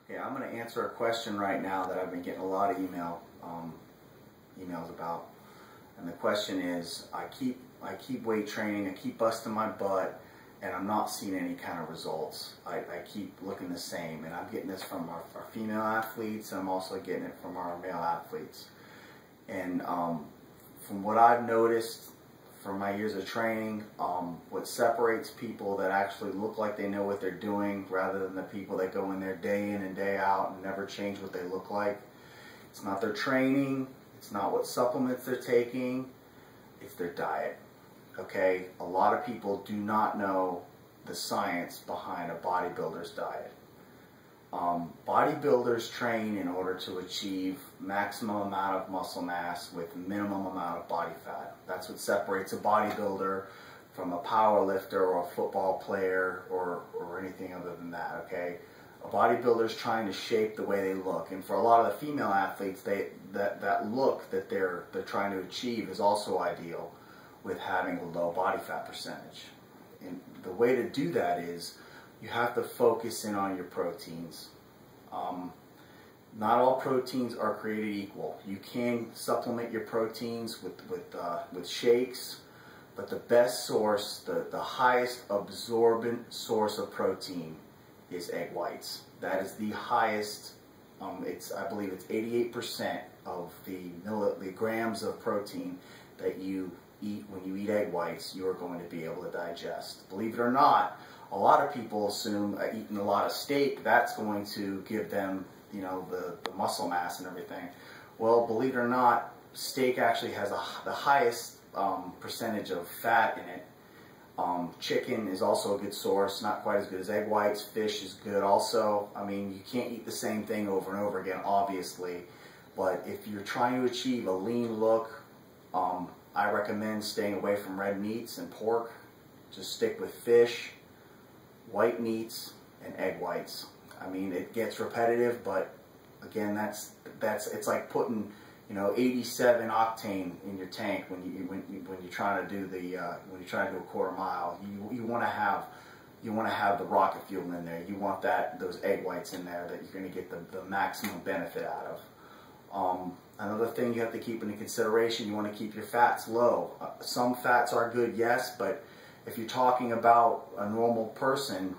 Okay, I'm going to answer a question right now that I've been getting a lot of emails about, and the question is: I keep weight training, I keep busting my butt, and I'm not seeing any kind of results. I keep looking the same, and I'm getting this from our female athletes, and I'm also getting it from our male athletes. And from what I've noticed from my years of training, what separates people that actually look like they know what they're doing rather than the people that go in there day in and day out and never change what they look like, it's not their training, it's not what supplements they're taking, it's their diet. Okay, a lot of people do not know the science behind a bodybuilder's diet. Bodybuilders train in order to achieve maximum amount of muscle mass with minimum amount of body fat. That's what separates a bodybuilder from a power lifter or a football player or anything other than that, okay? A bodybuilder is trying to shape the way they look, and for a lot of the female athletes, that look that they're trying to achieve is also ideal with having a low body fat percentage. And the way to do that is you have to focus in on your proteins. Not all proteins are created equal. You can supplement your proteins with shakes, but the best source, the highest absorbent source of protein is egg whites. That is the highest. I believe it's 88% of the grams of protein that you eat when you eat egg whites, you are going to be able to digest. Believe it or not, a lot of people assume eating a lot of steak, that's going to give them, you know, the muscle mass and everything. Well, believe it or not, steak actually has the highest percentage of fat in it. Chicken is also a good source, not quite as good as egg whites. Fish is good also. I mean, you can't eat the same thing over and over again, obviously. But if you're trying to achieve a lean look, I recommend staying away from red meats and pork. Just stick with fish, white meats, and egg whites. I mean, it gets repetitive, but again, it's like putting, you know, 87 octane in your tank when you're trying to do a quarter mile. You want to have the rocket fuel in there. You want those egg whites in there that you're going to get the maximum benefit out of. Another thing you have to keep into consideration, you want to keep your fats low. Some fats are good, yes, but if you're talking about a normal person,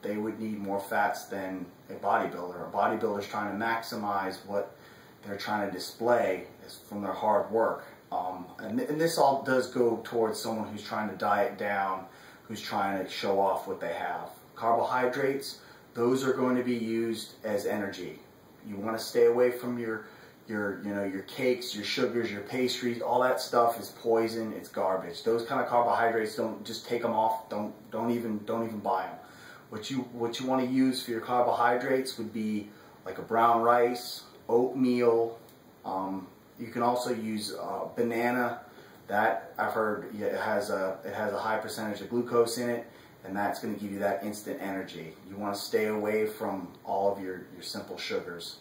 they would need more fats than a bodybuilder. A bodybuilder is trying to maximize what they're trying to display from their hard work. And this all does go towards someone who's trying to diet down, who's trying to show off what they have. Carbohydrates, those are going to be used as energy. You want to stay away from your cakes, your sugars, your pastries. All that stuff is poison. It's garbage. Those kind of carbohydrates, don't just take them off. Don't even buy them. What you want to use for your carbohydrates would be like a brown rice, oatmeal. You can also use banana. That I've heard it has a high percentage of glucose in it, and that's going to give you that instant energy. You want to stay away from all of your simple sugars.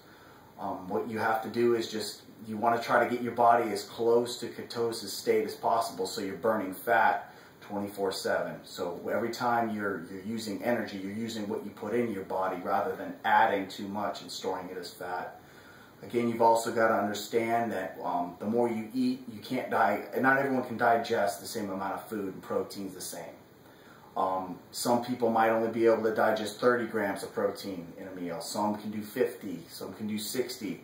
What you have to do is you want to try to get your body as close to ketosis state as possible, so you're burning fat 24/7. So every time you're using energy, you're using what you put in your body rather than adding too much and storing it as fat. Again, you've also got to understand that the more you eat, not everyone can digest the same amount of food, and protein's the same. Some people might only be able to digest 30 grams of protein in a meal. Some can do 50, some can do 60.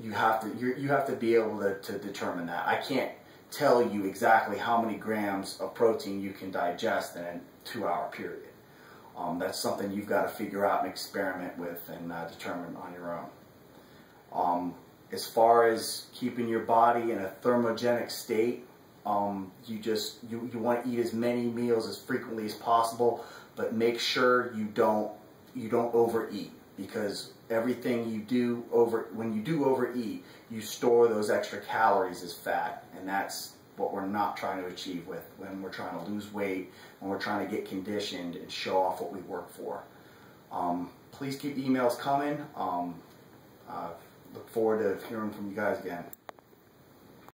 You have to be able to determine that. I can't tell you exactly how many grams of protein you can digest in a 2-hour period. That's something you've got to figure out and experiment with and determine on your own. As far as keeping your body in a thermogenic state, you want to eat as many meals as frequently as possible, but make sure you don't overeat, because everything you do when you do overeat, you store those extra calories as fat, and that's what we're not trying to achieve when we're trying to lose weight, when we're trying to get conditioned and show off what we work for. Please keep emails coming. Look forward to hearing from you guys again.